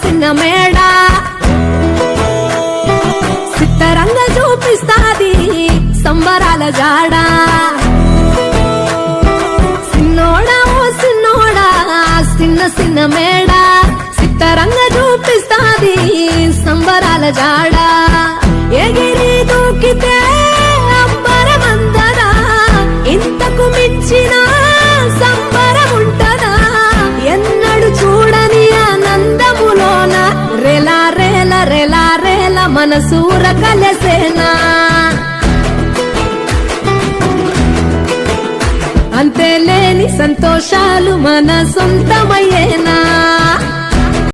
చిన్న మేడ సిత్తరంగ చూపిస్తాది సంబరాల జాడ సిన్నోడా ఓ సిన్నోడా చిన్న మేడ సిత్తరంగ చూపిస్తాది సంబరాల జాడ ఎగిరి దూకితే అంబరమందరా ఇంతకు మించిన సంబరముంటదా ఎన్నడు చూడని ఆనందములోన రేలా రేల రేలా రేల మనసూర కలసేనా అంతే లేని సంతోషాలు మన సొంతమయ్యేనా